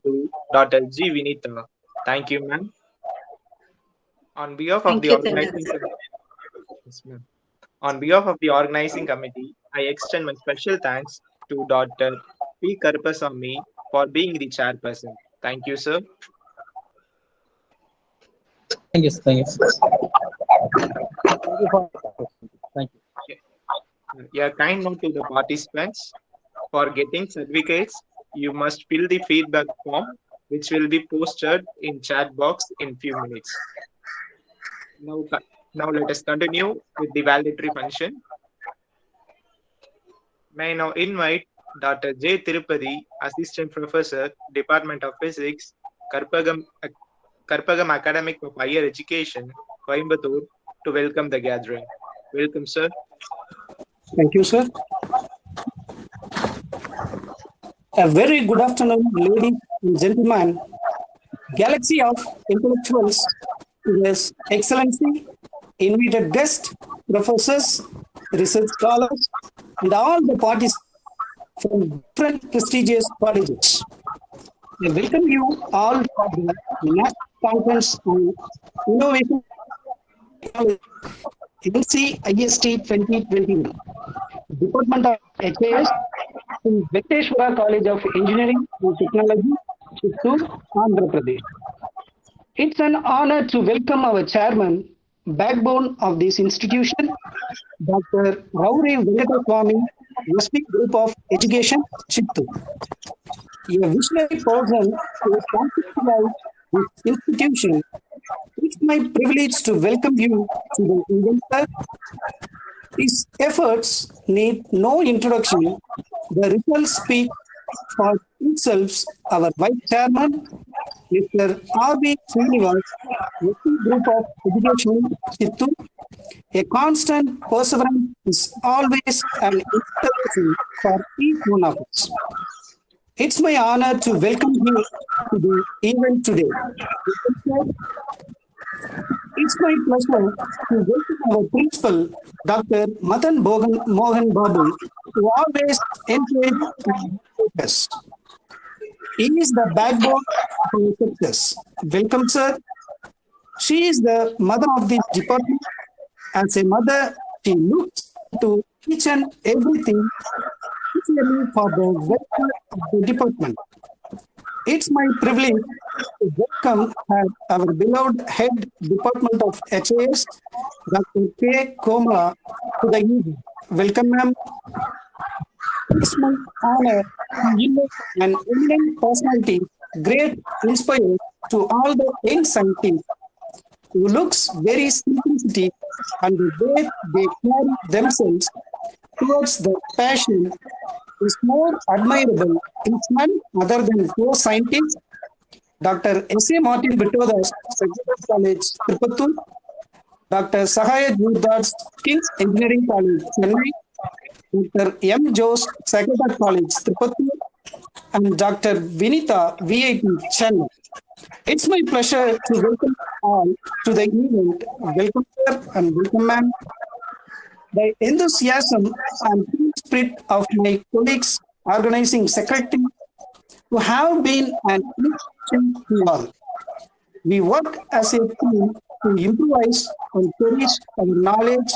to Dr. G. Vinita. Thank you, ma'am. On behalf of Thank the you, Tender. organizing Yes, ma'am. On behalf of the organizing committee, I extend my special thanks to Dr. P. Karpasamy for being the chairperson. Thank you, sir. Thank you. Thank you for the opportunity. Thank you. A kind note to the participants: for getting certificates, you must fill the feedback form, which will be posted in chat box in few minutes. Now, now let us continue with the valedictory function. May I now invite Dr. J. Tirupati, Assistant Professor, Department of Physics, Karpagam, Karpagam Academic of Higher Education, Coimbatore, to welcome the gathering. Welcome, sir. Thank you, sir. A very good afternoon, ladies and gentlemen. Galaxy of intellectuals, His Excellency, invited guests, professors, research scholars, and all the parties from different prestigious colleges. I welcome you all for the National Conference on Innovation NCIST 2021. Department of HAS in Vekteshwara College of Engineering and Technology, Chittoor, Andhra Pradesh. It's an honor to welcome our chairman, backbone of this institution, Dr. Rauri Venkataswamy, SP Group of Education, Chittoor. A visionary person who conceptualized this institution. It's my privilege to welcome you to the event, sir. His efforts need no introduction. The results speak for themselves. Our Vice Chairman, Mr. R.B. Srinivas, SP Group of Education, Chittoor, a constant perseverance is always an inspiration for each one of us. It's my honor to welcome you to the event today. It's my pleasure to welcome our principal, Dr. Mohan Babu, who always encourages us. He is the backbone of our success. Welcome, sir. She is the mother of this department. As a mother, she looks to each and everything especially for the welfare of the department. It's my privilege to welcome our beloved head department of HAS, Dr. K. Koma, to the evening. Welcome, ma'am. It's my honor to invite an eminent personality, great inspiration to all the young scientists who looks very simplicity and the way they carry themselves towards the passion is more admirable. It's none other than four scientists, Dr. S.A. Martin Bittodas, Secretary College, Tirupattur, Dr. Sahaya Juddas, King's Engineering College, Chennai, Dr. M. Jose, Secretary College, Tirupattur, and Dr. Vinita, VIT, Chennai. It's my pleasure to welcome all to the event. Welcome, sir, and welcome, ma'am. The enthusiasm and spirit of my colleagues, organizing secretary, who have been an inspiration to all. We work as a team to improvise and cherish our knowledge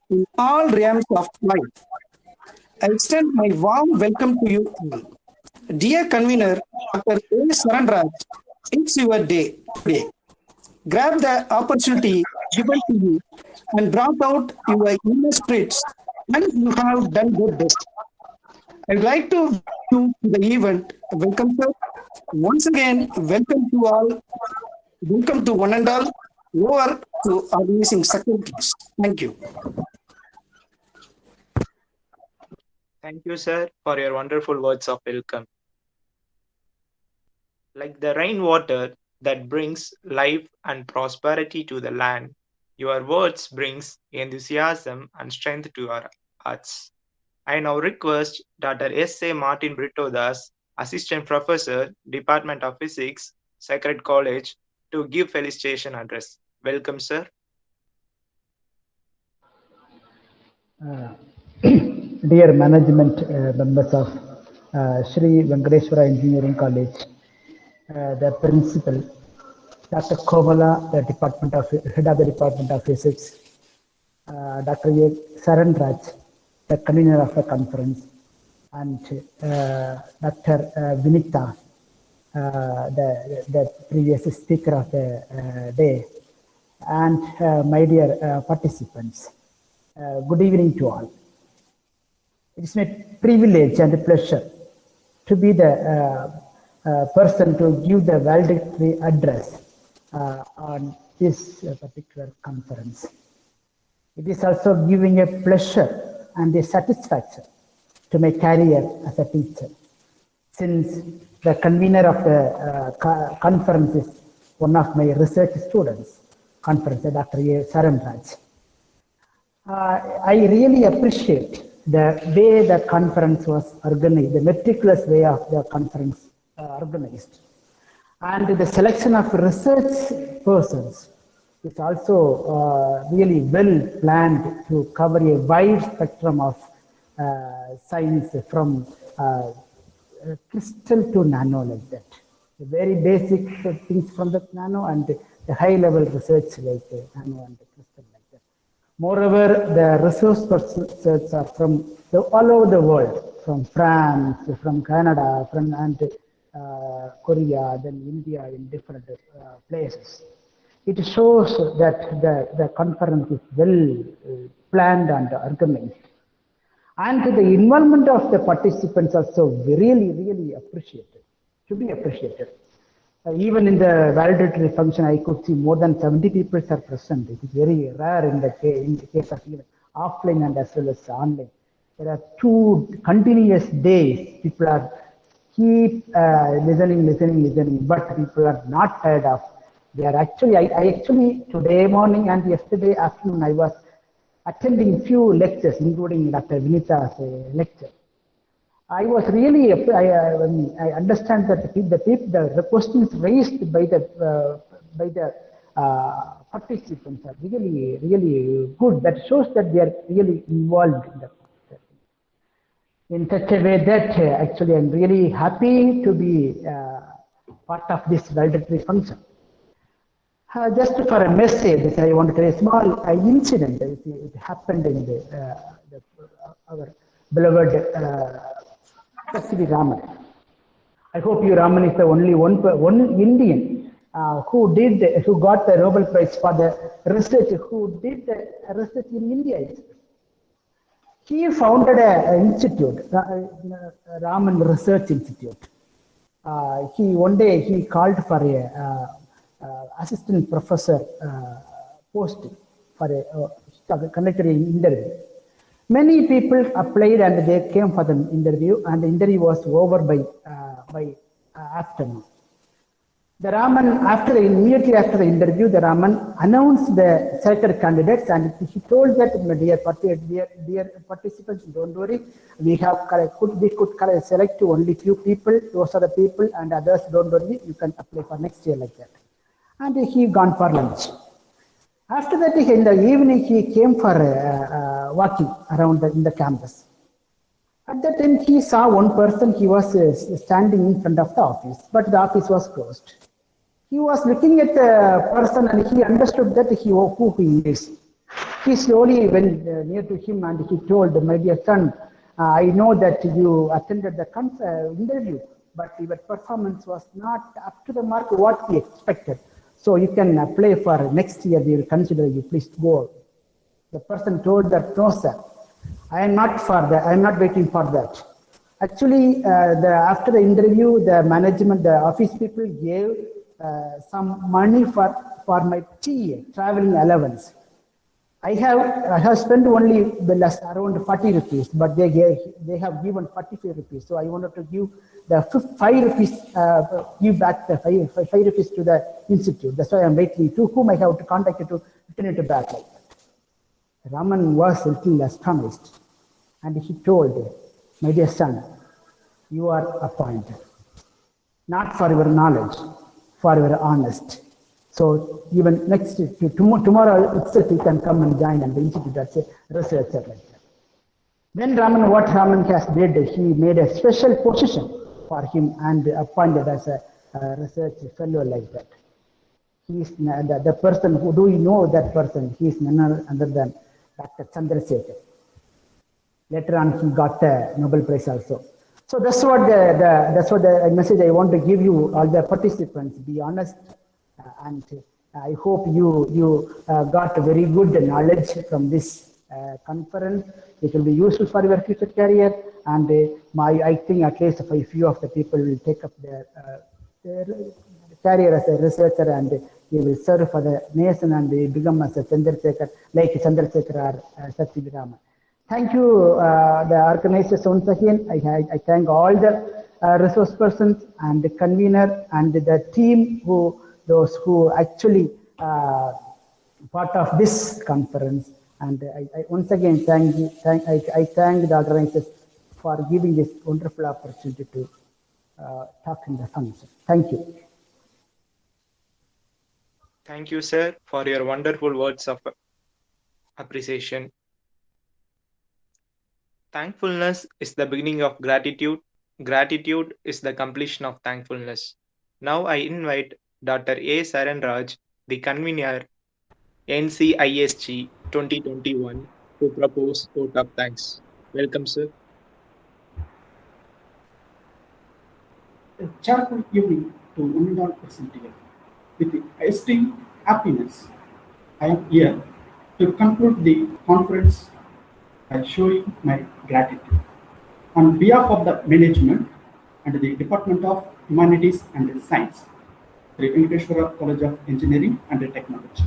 in all realms of life. I extend my warm welcome to you all. Dear convener, Dr. A. Saranraj, it's your day today. Grab the opportunity given to you and brought out your inner spirits, and you have done good best. I'd like to welcome you to the event. Welcome, sir. Once again, welcome to all. Welcome to one and all. Over to organizing secretaries. Thank you. Thank you, sir, for your wonderful words of welcome. Like the rainwater that brings life and prosperity to the land, your words brings enthusiasm and strength to our hearts. I now request Dr. S.A. Martin Britodas, Assistant Professor, Department of Physics, Sacred College, to give felicitation address. Welcome, sir. Dear management members of Sri Venkateshwara Engineering College, the principal, Dr. Kovala, the head of the Department of Physics, Dr. Saran Raj, the convener of the conference, and Dr. Vinita, the previous speaker of the day, and my dear participants. Good evening to all. It is my privilege and pleasure to be the person to give the valedictory address on this particular conference. It is also giving a pleasure and a satisfaction to my career as a teacher, since the convener of the conference is one of my research students, Dr. Saran Raj. I really appreciate the way the conference was organized, the meticulous way of the conference organized. And the selection of research persons is also really well planned to cover a wide spectrum of science, from crystal to nano, like that. The very basic things from the nano and the high level research like nano and the crystal, like that. Moreover, the resource persons are from all over the world, from France, from Canada, from Korea, then India, in different places. It shows that the conference is well planned and organized. And the involvement of the participants also really appreciated, to be appreciated. Even in the valedictory function, I could see more than 70 people are present. It is very rare in the case of even offline and as well as online. There are 2 continuous days. People are keep listening, but people are not tired of. They are actually, I actually today morning and yesterday afternoon I was attending few lectures, including Dr. Vinita's lecture. I was really, I understand that the questions raised by the participants are really good. That shows that they are really involved in such a way that actually I'm really happy to be part of this valedictory function. Just for a message, I want to tell a small incident. It happened in our beloved Raman. I hope you, Raman, is the only one Indian who got the Nobel Prize for the research, who did the research in India. He founded an institute, Raman Research Institute. One day he called for a assistant professor posting for conducted an interview. Many people applied and they came for the interview, and the interview was over by afternoon. The Raman, immediately after the interview, the Raman announced the selected candidates, and he told that, dear participants, don't worry, we could select only few people. Those are the people, and others, don't worry, you can apply for next year, like that. And he gone for lunch. After that, in the evening, he came for walking around in the campus. At that time, he saw one person. He was standing in front of the office, but the office was closed. He was looking at the person, and he understood that who he is. He slowly went near to him, and he told, "My dear son, I know that you attended the interview, but your performance was not up to the mark what we expected. So you can apply for next year. We will consider you. Please go." The person told that, "No, sir, I am not for that. I am not waiting for that." Actually, after the interview, the management, the office people gave some money for my TA, traveling allowance. I have spent only around 40 rupees, but they have given 45 rupees. So I wanted to give the 5 rupees, give back the 5 rupees to the institute. That's why I'm waiting. To whom I have to contact to return it back, like that. Raman was a little astonished, and he told, "My dear son, you are appointed, not for your knowledge, for your honest. So even next tomorrow itself, you can come and join and the institute as a researcher, like that." Then what Raman has did, he made a special position for him and appointed as a research fellow like that. He is the person who do you know that person? He is none other than Dr. Chandrasekhar. Later on, he got the Nobel Prize also. So that's what the message I want to give you, all the participants. Be honest, and I hope you got very good knowledge from this conference. It will be useful for your future career, and I think at least a few of the people will take up their career as a researcher, and he will serve for the nation and become as a Chandrasekhar, like Chandrasekhar or Satya Raman. Thank you, the organizers once again. I thank all the resource persons and the convener and the team those who actually part of this conference. And I once again thank the organizers for giving this wonderful opportunity to talk in the function. Thank you. Thank you, sir, for your wonderful words of appreciation. Thankfulness is the beginning of gratitude. Gratitude is the completion of thankfulness. Now I invite Dr. A. Saranraj, the convener, NCISG 2021, to propose vote of thanks. Welcome, sir. A cheerful evening to one and all present here. With esteemed happiness, I am here to conclude the conference by showing my gratitude. On behalf of the management and the Department of Humanities and Science, the Venkateshwara College of Engineering and Technology,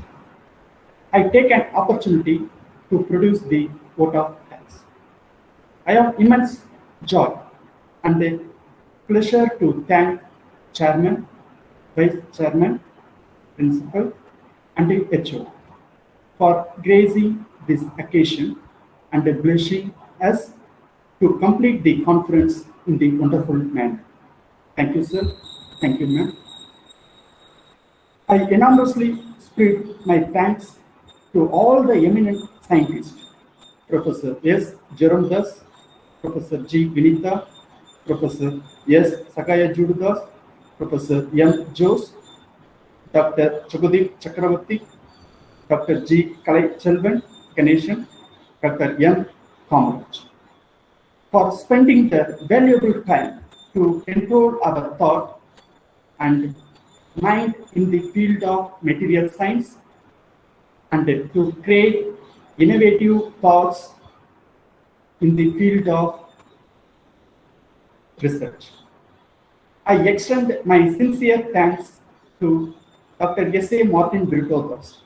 I take an opportunity to produce the vote of thanks. I have immense joy and a pleasure to thank Chairman, Vice Chairman, Principal, and the HO for gracing this occasion and blessing us to complete the conference in the wonderful manner. Thank you, sir. Thank you, ma'am. I enormously spread my thanks to all the eminent scientists, Professor S. Jerome Das, Professor G. Vinita, Professor S. Sakaya Jududas, Professor M. Jose, Dr. Chukudeep Chakravarti, Dr. G. Kalai Chelvan Ganeshan, Dr. M. Kamaraj, for spending their valuable time to control our thought and mind in the field of material science and to create innovative thoughts in the field of research. I extend my sincere thanks to Dr. S.A. Martin Virtogas,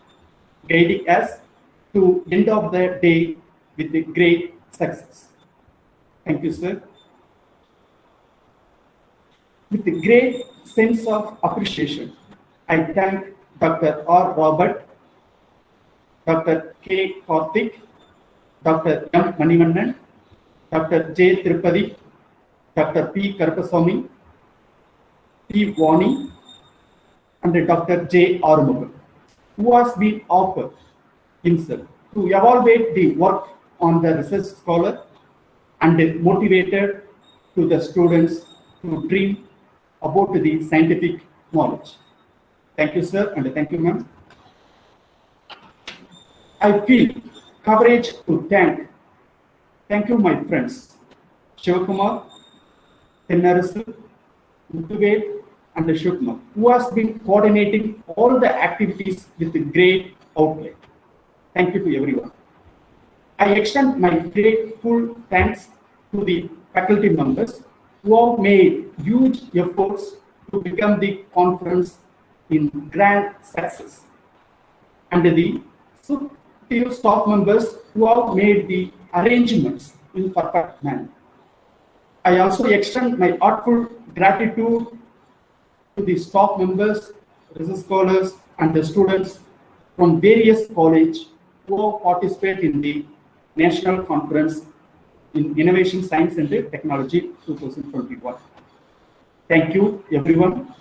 guiding us to end of the day with a great success. Thank you, sir. With a great sense of appreciation, I thank Dr. R. Robert, Dr. K. Karthik, Dr. M. Manivannan, Dr. J. Tirupati, Dr. P. Karpaswamy, P. Vani, and Dr. J. Arumugal, who has been offered himself to evaluate the work on the research scholar and motivated to the students to dream about the scientific knowledge. Thank you, sir, and thank you, ma'am. I feel courage to thank you, my friends, Shivakumar, Tennarasu, Muthuvel, and Shukma, who has been coordinating all the activities with great outlet. Thank you to everyone. I extend my grateful thanks to the faculty members who have made huge efforts to become the conference in grand success, and the supportive staff members who have made the arrangements in perfect manner. I also extend my heartfelt gratitude to the staff members, research scholars, and the students from various colleges who have participated in the National Conference in Innovation, Science and Technology 2021. Thank you, everyone,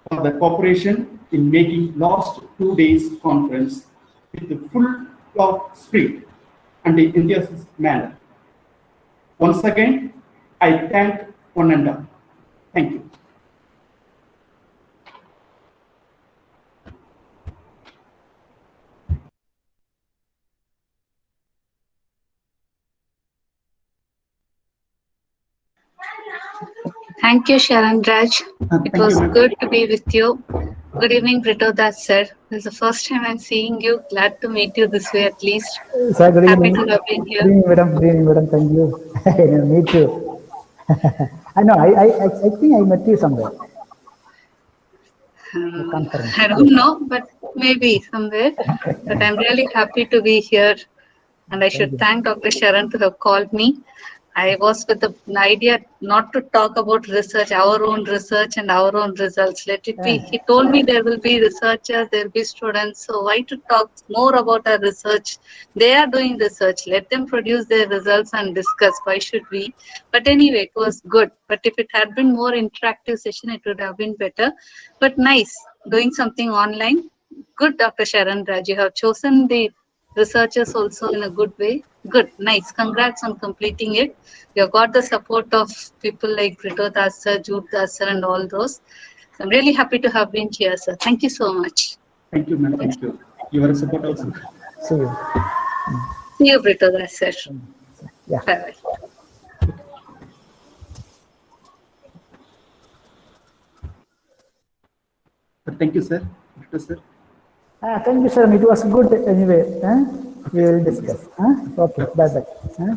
for the cooperation in making last 2 days conference with the full of spirit and the enthusiastic manner. Once again, I thank one and all. Thank you. Thank you, Sharon Raj. It Thank was you, ma'am. good to be with you. Good evening, Brito. That's sir. This is the first time I'm seeing you. Glad to meet you this way at least. Sir, good Happy evening. to have been Good here. evening, madam. Good evening, madam. Thank you. Me too. I know. I think I met you somewhere. Conference. I don't know, but maybe somewhere. But I'm really happy to be here. And I should thank Dr. Sharon to have called me. I was with the idea not to talk about research, our own research and our own results. Let it be. He told me there will be researchers, there will be students. So why to talk more about our research? They are doing research. Let them produce their results and discuss. Why should we? But anyway, it was good. But if it had been more interactive session, it would have been better. But nice doing something online. Good, Dr. Sharon Raj. You have chosen the researchers also in a good way. Good, nice. Congrats on completing it. You have got the support of people like Brito Das sir, Jude Das sir, and all those. I'm really happy to have been here, sir. Thank you so much. Thank you, ma'am. Thank you. Your support also. See you. See you, Brito Das sir. Yeah. Bye-bye. Thank you, sir. Dr. Sir. Thank you, sir. It was good anyway. We will discuss. Okay. Bye bye.